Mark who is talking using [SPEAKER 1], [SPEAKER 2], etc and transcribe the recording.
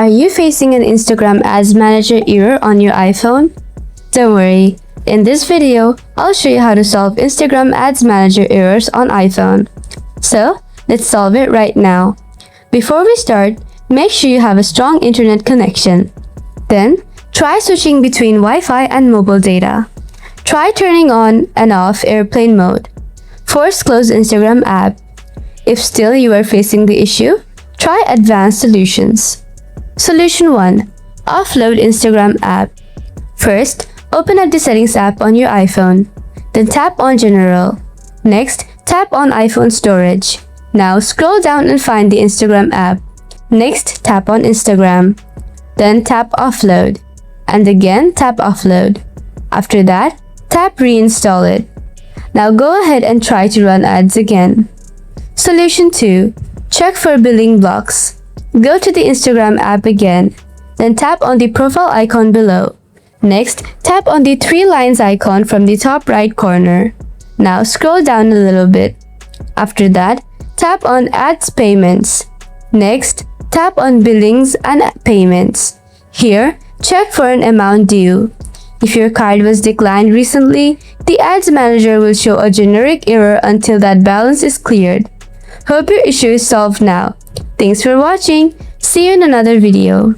[SPEAKER 1] Are you facing an Instagram Ads Manager error on your iPhone? Don't worry, in this video, I'll show you how to solve Instagram Ads Manager errors on iPhone. So, let's solve it right now. Before we start, make sure you have a strong internet connection. Then, try switching between Wi-Fi and mobile data. Try turning on and off airplane mode. Force close Instagram app. If still you are facing the issue, try advanced solutions. Solution 1. Offload Instagram app. First, open up the Settings app on your iPhone. Then tap on General. Next, tap on iPhone Storage. Now scroll down and find the Instagram app. Next, tap on Instagram. Then tap Offload. And again, tap Offload. After that, tap Reinstall it. Now go ahead and try to run ads again. Solution 2. Check for billing blocks. Go to the Instagram app again. Then tap on the profile icon below. Next, tap on the 3 lines icon from the top right corner. Now scroll down a little bit. After that, tap on Ads Payments. Next, tap on Billings and Payments. Here, check for an amount due. If your card was declined recently, the Ads Manager will show a generic error until that balance is cleared. Hope your issue is solved now. Thanks for watching. See you in another video.